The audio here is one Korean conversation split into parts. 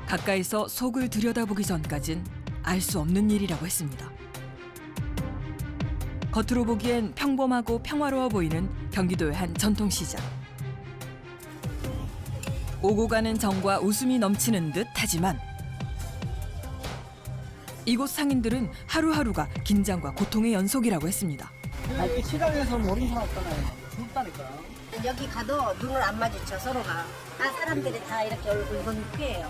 가까이서 속을 들여다보기 전까진 알 수 없는 일이라고 했습니다. 겉으로 보기엔 평범하고 평화로워 보이는 경기도의 한 전통시장. 오고 가는 정과 웃음이 넘치는 듯 하지만 이곳 상인들은 하루하루가 긴장과 고통의 연속이라고 했습니다. 이 시장에서 모르는 사람 없잖아요. 무섭다니까. 여기 가도 눈을 안 마주쳐 서로가. 다 사람들이 다 이렇게 얼굴 보니까요.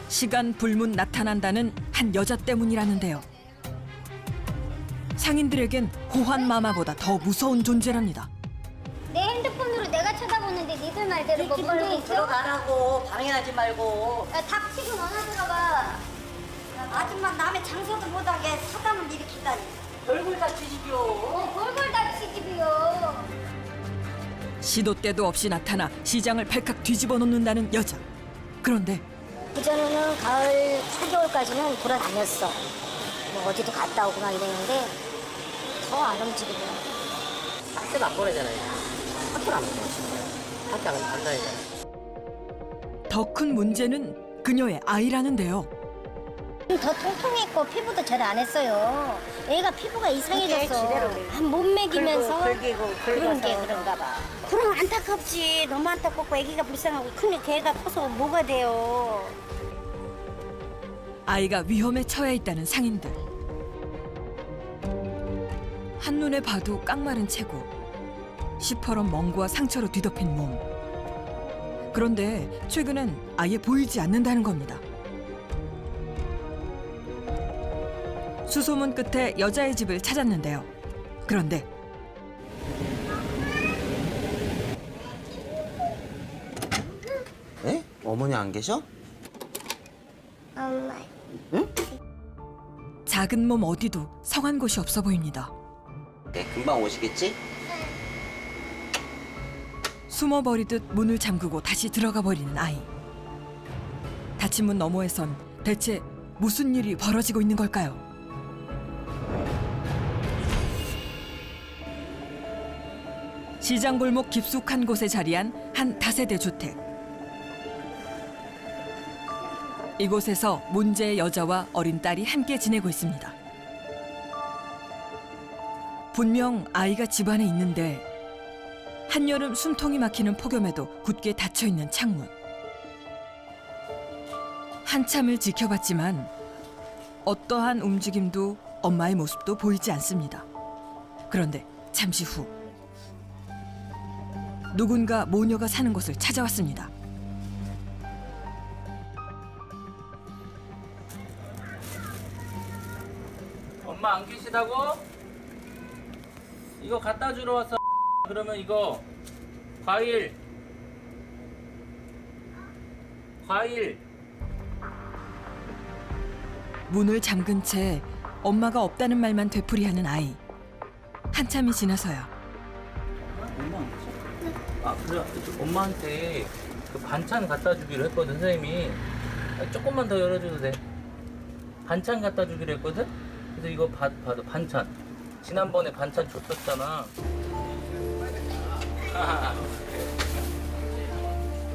시간 불문 나타난다는 한 여자 때문이라는데요. 상인들에겐 호환 마마보다 더 무서운 존재랍니다. 내 핸드폰으로 내가 쳐다보는데 니들 말대로 뭐 문제 있어? 들어가라고 방해하지 말고. 야, 닥치고 너나 들어가. 아줌마 남의 장소도 못하게 사담을 일으키다니. 얼굴 다 뒤집여. 골골 닥치지비요. 시도 때도 없이 나타나 시장을 발칵 뒤집어 놓는다는 여자. 그런데 그전에는 가을 4개월까지는 돌아다녔어. 뭐 어디도 갔다 오고 막 이랬는데 더 안 움직이더라고. 학교도 안 보내잖아요. 학교를 안 보내잖아요. 학교 안 다니잖아요. 더 큰 문제는 그녀의 아이라는데요. 더 통통했고 피부도 잘 안 했어요. 애가 피부가 이상해졌어. 못 먹이면서 그런 게 그런가 봐. 그럼 안타깝지. 너무 안타깝고 애기가 불쌍하고 근데 걔가 커서 뭐가 돼요. 아이가 위험에 처해 있다는 상인들. 한눈에 봐도 깡마른 체구, 시퍼런 멍구와 상처로 뒤덮인 몸. 그런데 최근엔 아예 보이지 않는다는 겁니다. 수소문 끝에 여자의 집을 찾았는데요. 그런데 에? 어머니 안 계셔? 엄마. 작은 몸 어디도 성한 곳이 없어 보입니다. 네, 금방 오시겠지? 숨어버리듯 문을 잠그고 다시 들어가 버리는 아이. 닫힌 문 너머에선 대체 무슨 일이 벌어지고 있는 걸까요? 시장 골목 깊숙한 곳에 자리한 한 다세대 주택. 이곳에서 문제의 여자와 어린 딸이 함께 지내고 있습니다. 분명 아이가 집안에 있는데 한여름 숨통이 막히는 폭염에도 굳게 닫혀있는 창문. 한참을 지켜봤지만 어떠한 움직임도 엄마의 모습도 보이지 않습니다. 그런데 잠시 후 누군가 모녀가 사는 곳을 찾아왔습니다. 엄마 안 계시다고? 이거 갖다 주러 왔어. 그러면 이거 과일 문을 잠근 채 엄마가 없다는 말만 되풀이하는 아이. 한참이 지나서야 엄마 안 계셔? 아 그래 엄마한테 그 반찬 갖다 주기로 했거든 선생님이. 조금만 더 열어줘도 돼. 반찬 갖다 주기로 했거든. 그래서 이거 봐도 반찬. 지난번에 반찬 줬었잖아.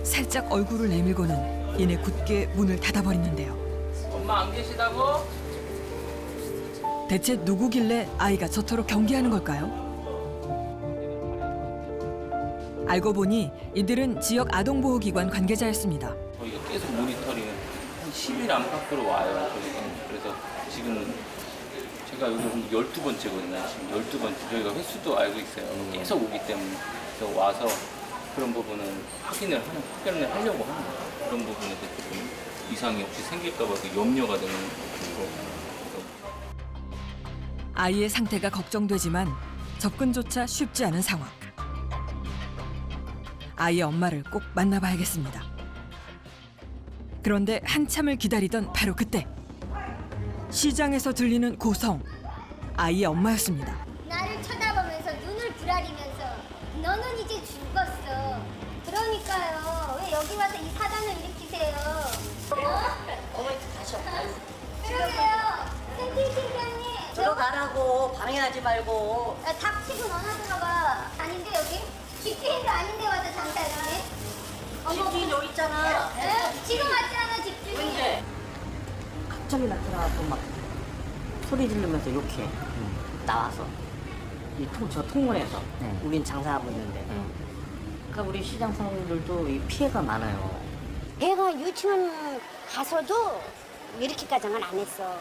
살짝 얼굴을 내밀고는 이내 굳게 문을 닫아버리는데요. 엄마 안 계시다고? 대체 누구길래 아이가 저토록 경계하는 걸까요? 알고 보니 이들은 지역 아동보호기관 관계자였습니다. 저희가 계속 모니터링을 한 10일 안팎으로 와요. 그래서 지금 제가 여기 12번째거든요. 지금 12번째. 저희가 횟수도 알고 있어요. 계속 오기 때문에. 그래서 와서 그런 부분은 확인을 하려고 하는 거예요. 그런 부분에서 조금 이상이 혹시 생길까 봐 염려가 되는 거고. 아이의 상태가 걱정되지만 접근조차 쉽지 않은 상황. 아이의 엄마를 꼭 만나봐야겠습니다. 그런데 한참을 기다리던 바로 그때 시장에서 들리는 고성. 아이의 엄마였습니다. 나를 쳐다보면서 눈을 부라리면서 너는 이제 죽었어. 그러니까요. 왜 여기 와서 이 사단을 일으키세요? 어머니 다시 없어요. 그러게요. 센티팀장님. 들어가라고 방해하지 말고. 야, 닥치고 너나 들어가. 아닌데 여기? GPN도 아닌데 와서 장사하네. 집주인 여기 있잖아. 지금 왔잖아, 집주인. 갑자기 나타나고 막 소리 지르면서 욕해. 나와서 저 통문에서 우린 장사하고 있는데. 그러니까 우리 시장 상인들도 이 피해가 많아요. 내가 유치원 가서도 이렇게까지는 안 했어.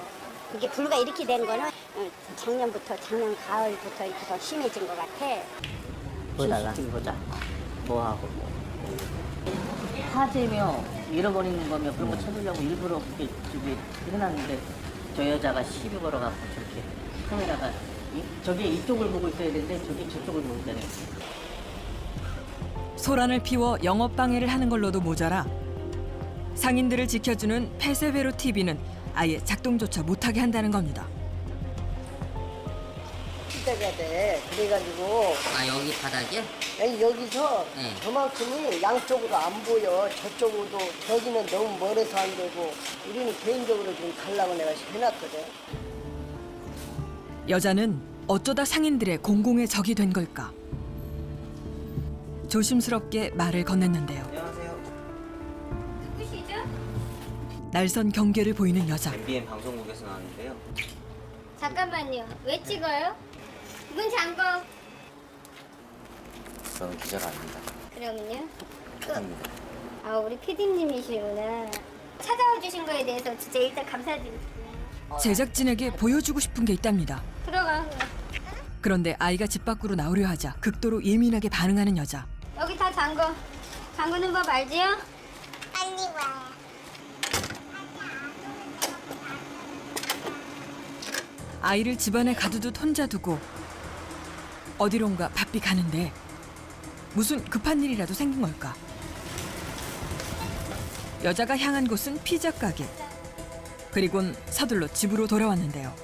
이게 불과 이렇게 된 거는 작년 가을부터 이렇게 더 심해진 것 같아. 보여달라. 보자. 뭐하고 뭐. 화재며 잃어버리는 거며 그런 거 찾으려고 일부러 그렇게 저기 해놨는데 저 여자가 시비 걸어갖고 저렇게 카메라가 저기 이쪽을 보고 있어야 되는데 저기 저쪽을 보고 있다네. 소란을 피워 영업 방해를 하는 걸로도 모자라 상인들을 지켜주는 폐쇄회로 TV는 아예 작동조차 못하게 한다는 겁니다. 기다려야 돼. 그래가지고 아 여기 바닥이야? 여기서 네. 저만큼이 양쪽으로 안 보여. 저쪽으로도 저기는 너무 멀어서 안 되고 우리는 개인적으로 좀 가려고 내가 해놨거든. 여자는 어쩌다 상인들의 공공의 적이 된 걸까? 조심스럽게 말을 건넸는데요. 안녕하세요. 누구시죠? 날선 경계를 보이는 여자. MBN 방송국에서 나왔는데요. 잠깐만요. 왜 찍어요? 문 잠궈. 저는 기자가 아닙니다. 그러면요. 기자입니다. 아, 우리 PD님이시구나. 찾아와 주신 거에 대해서 진짜 일단 감사드립니다. 제작진에게 보여주고 싶은 게 있답니다. 들어가. 그런데 아이가 집 밖으로 나오려 하자 극도로 예민하게 반응하는 여자. 여기 다 잠궈. 잠그는 법 알지요? 빨리 와. 아이를 집안에 가두듯 혼자 두고 어디론가 바삐 가는데 무슨 급한 일이라도 생긴 걸까? 여자가 향한 곳은 피자 가게. 그리곤 서둘러 집으로 돌아왔는데요.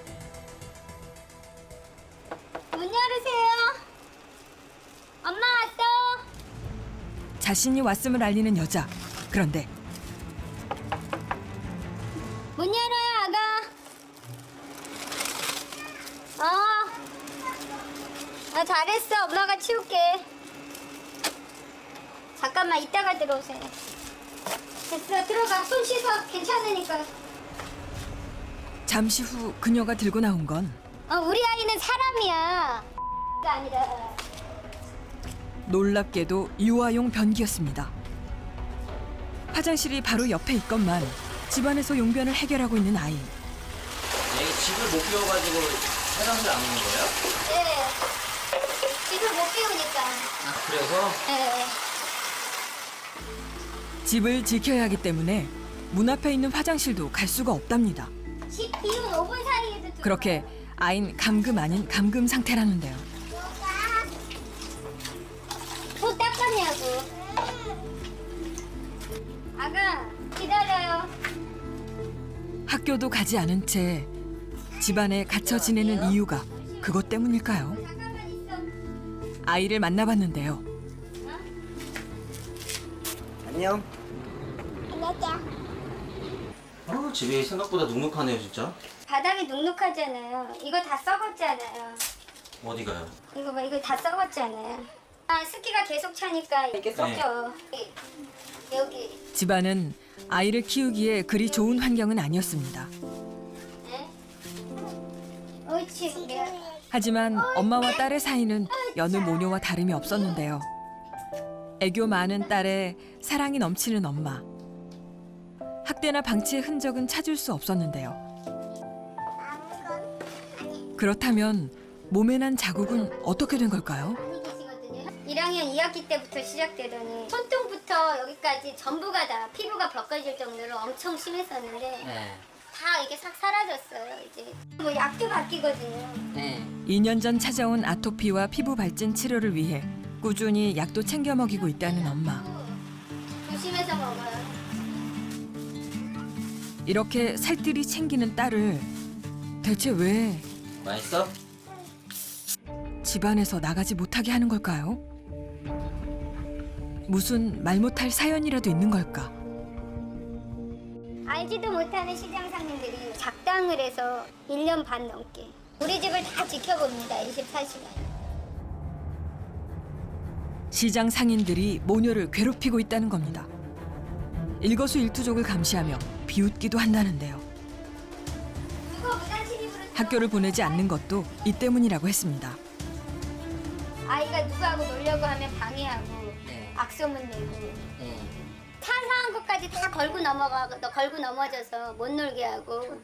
문 열으세요. 엄마 왔어. 자신이 왔음을 알리는 여자. 그런데 문 열어요, 아가. 잘했어. 엄마가 치울게. 잠깐만 이따가 들어오세요. 됐어. 들어가. 손 씻어. 괜찮으니까. 잠시 후 그녀가 들고 나온 건 우리 아이는 사람이야. 가 아니라. 놀랍게도 유아용 변기였습니다. 화장실이 바로 옆에 있건만 집안에서 용변을 해결하고 있는 아이. 얘 집을 못 비워가지고 화장실 안 오는 거예요? 네. 집을 못 비우니까. 아 그래서? 네. 집을 지켜야 하기 때문에 문 앞에 있는 화장실도 갈 수가 없답니다. 집 비운 5분 사이에도 들어가. 그렇게 아인 감금 아닌 감금 상태라는데요. 손 닦았냐고. 아가 기다려요. 학교도 가지 않은 채 집안에 갇혀 지내는 이유가 그것 때문일까요? 잠깐만 있어. 아이를 만나봤는데요. 안녕. 집이 생각보다 눅눅하네요, 진짜. 바닥이 눅눅하잖아요. 이거 다 썩었잖아요. 어디가요? 이거 봐, 이거 다 썩었잖아요. 습기가 계속 차니까 이렇게 썩죠. 여기. 집안은 아이를 키우기에 그리 좋은 환경은 아니었습니다. 네? 옳지. 그래. 하지만 엄마와 딸의 사이는 여느 모녀와 다름이 없었는데요. 애교 많은 딸에 사랑이 넘치는 엄마. 학대나 방치의 흔적은 찾을 수 없었는데요. 그렇다면 몸에 난 자국은 어떻게 된 걸까요? 많이 계시거든요. 1학년 2학기 때부터 시작되더니 손등부터 여기까지 전부가 다 피부가 벗겨질 정도로 엄청 심했었는데 네. 다 이게 싹 사라졌어요. 이제 뭐 약도 바뀌거든요. 네. 2년 전 찾아온 아토피와 피부 발진 치료를 위해 꾸준히 약도 챙겨 먹이고 있다는 엄마. 조심해서 먹어요. 이렇게 살뜰히 챙기는 딸을 대체 왜 맛있어? 집안에서 나가지 못하게 하는 걸까요? 무슨 말 못할 사연이라도 있는 걸까? 알지도 못하는 시장 상인들이 작당을 해서 1년 반 넘게 우리 집을 다 지켜봅니다. 24시간. 시장 상인들이 모녀를 괴롭히고 있다는 겁니다. 일거수일투족을 감시하며 비웃기도 한다는데요. 학교를 보내지 않는 것도 이 때문이라고 했습니다. 아이가 누구하고 놀려고 하면 방해하고 네. 악소문 내고 네. 사소한 것까지 다 걸고 넘어져서 못 놀게 하고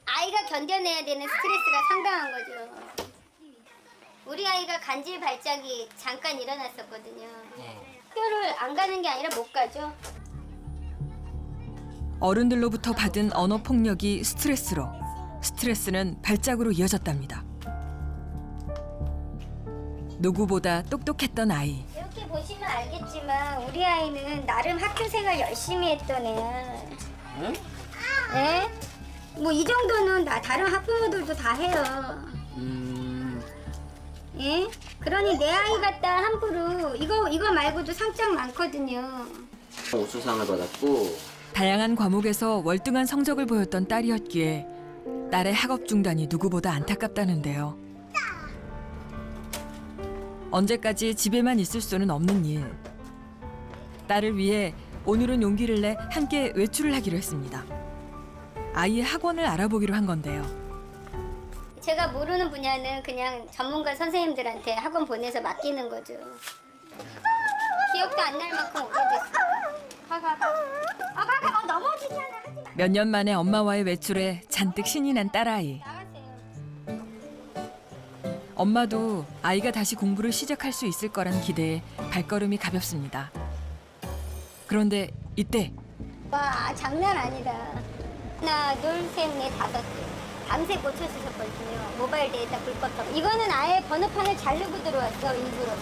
아이가 견뎌내야 되는 스트레스가 상당한 거죠. 우리 아이가 간질 발작이 잠깐 일어났었거든요. 네. 학교를 안 가는 게 아니라 못 가죠. 어른들로부터 받은 언어 폭력이 스트레스로, 스트레스는 발작으로 이어졌답니다. 누구보다 똑똑했던 아이. 이렇게 보시면 알겠지만 우리 아이는 나름 학교 생활 열심히 했던 애야. 응? 네? 뭐 이 정도는 다른 학부모들도 다 해요. 예? 그러니 내 아이 같다 함부로 이거 말고도 상장 많거든요. 우수상을 받았고 다양한 과목에서 월등한 성적을 보였던 딸이었기에 딸의 학업 중단이 누구보다 안타깝다는데요. 언제까지 집에만 있을 수는 없는 일. 딸을 위해 오늘은 용기를 내 함께 외출을 하기로 했습니다. 아이의 학원을 알아보기로 한 건데요. 제가 모르는 분야는 그냥 전문가 선생님들한테 학원 보내서 맡기는 거죠. 기억도 안 날 만큼 오래됐어. 가. 넘어지잖아. 하지 마. 몇 년 만에 엄마와의 외출에 잔뜩 신이 난 딸아이. 나가세요. 엄마도 아이가 다시 공부를 시작할 수 있을 거란 기대에 발걸음이 가볍습니다. 그런데 이때 와 장난 아니다. 하나, 둘, 셋, 넷, 다섯 개. 밤새 고쳐 쓰셨거든요. 모바일 데이터 불법성. 이거는 아예 번호판을 자르고 들어왔어 일부러.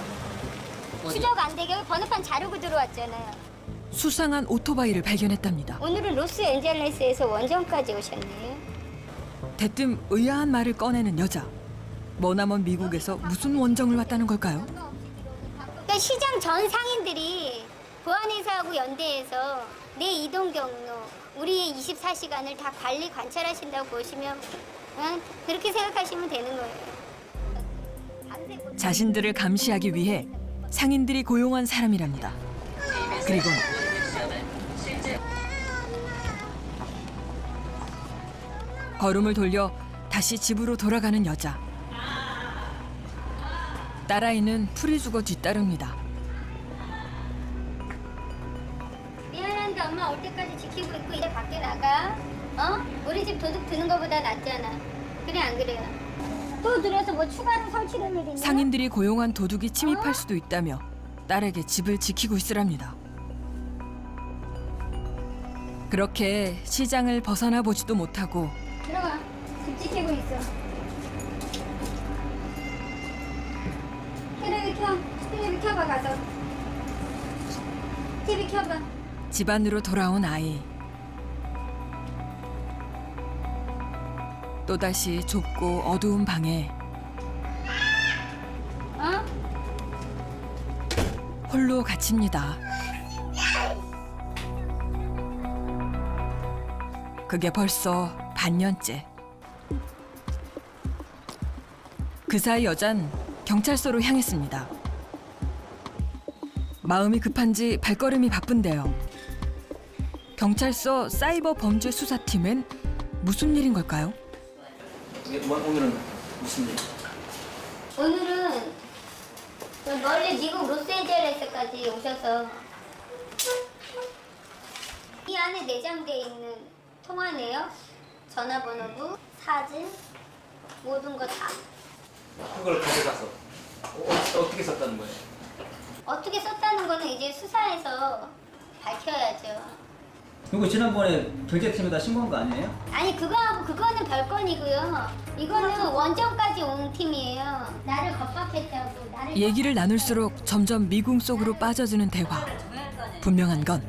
추적 안 되게 번호판 자르고 들어왔잖아요. 수상한 오토바이를 발견했답니다. 오늘은 로스앤젤레스에서 원정까지 오셨네. 대뜸 의아한 말을 꺼내는 여자. 머나먼 미국에서 무슨 원정을 왔다는 걸까요? 그러니까 시장 전 상인들이 보안회사하고 연대해서 내 이동 경로, 우리의 24시간을 다 관리 관찰하신다고 보시면 그렇게 생각하시면 되는 거예요. 자신들을 감시하기 위해 상인들이 고용한 사람이랍니다. 그리고 걸음을 돌려 다시 집으로 돌아가는 여자. 딸아이는 풀이 죽어 뒤따릅니다. 미안한데 엄마 올 때까지 지키고 있고 이제 밖에 나가. 우리 집 도둑 드는 거보다 낫잖아. 그래 안 그래요? 또 들어서 뭐 추가로 설치될 일 있나? 상인들이 고용한 도둑이 침입할 수도 있다며 딸에게 집을 지키고 있으랍니다. 그렇게 시장을 벗어나 보지도 못하고 들어가. 집 지키고 있어. TV 켜봐 가서. TV 켜봐. 집안으로 돌아온 아이. 또다시 좁고 어두운 방에 홀로 갇힙니다. 그게 벌써 반년째. 그 사이 여잔 경찰서로 향했습니다. 마음이 급한지 발걸음이 바쁜데요. 경찰서 사이버 범죄 수사팀엔 무슨 일인 걸까요? 오늘은 무슨 일? 오늘은 멀리 미국 로스앤젤레스까지 오셔서 이 안에 내장돼 있는 통화 내역, 전화번호부, 사진, 모든 거 다. 그걸 가져가서 어떻게 썼다는 거예요? 어떻게 썼다는 거는 이제 수사해서 밝혀야죠. 이거 지난번에 경제팀에다 신고한 거 아니에요? 아니 그거하고 그거는 별건이고요. 이거는 원정까지 온 팀이에요. 나를 겁박했다고. 나를 얘기를 나눌수록 점점 미궁 속으로 빠져드는 대화. 분명한 건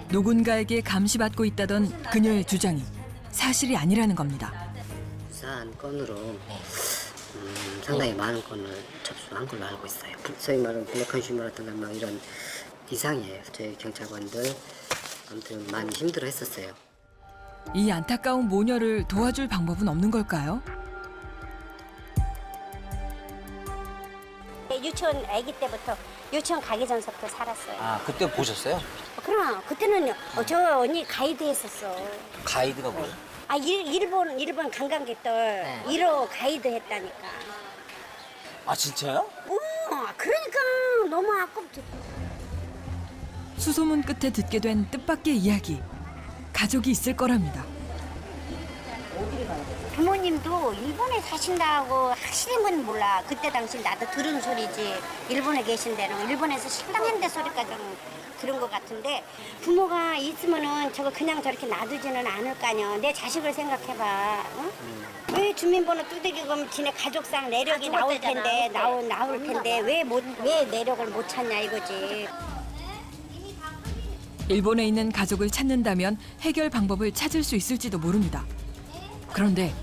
누군가에게 감시받고 있다던 그녀의 주장이 사실이 아니라는 겁니다. 수사한 건으로 상당히 많은 건을 접수한 걸로 알고 있어요. 소위 말하는 블랙컨슈머라든가 막 이런 이상이에요. 저희 경찰관들 아무튼 많이 힘들어했었어요. 이 안타까운 모녀를 도와줄 방법은 없는 걸까요? 유치원 아기 때부터 유치원 가기 전서부터 살았어요. 아 그때 보셨어요? 그럼 그때는 저 언니 가이드 했었어. 가이드가 뭐예요? 아 일본 관광객들 1호 가이드 했다니까. 아 진짜요? 그러니까 너무 아깝지. 수소문 끝에 듣게 된 뜻밖의 이야기. 가족이 있을 거랍니다. 부모님도 일본에 사신다고 하시는 건 몰라. 그때 당시 나도 들은 소리지. 일본에 계신 데는 일본에서 식당한데 소리까지 들은 것 같은데 부모가 있으면은 저거 그냥 저렇게 놔두지는 않을 거 아니야. 내 자식을 생각해봐. 응? 왜 주민번호 두들기고 그러면 지네 가족상 내력이 나올 텐데 나올 텐데 왜 내력을 못 찾냐 이거지. 일본에 있는 가족을 찾는다면 해결 방법을 찾을 수 있을지도 모릅니다. 그런데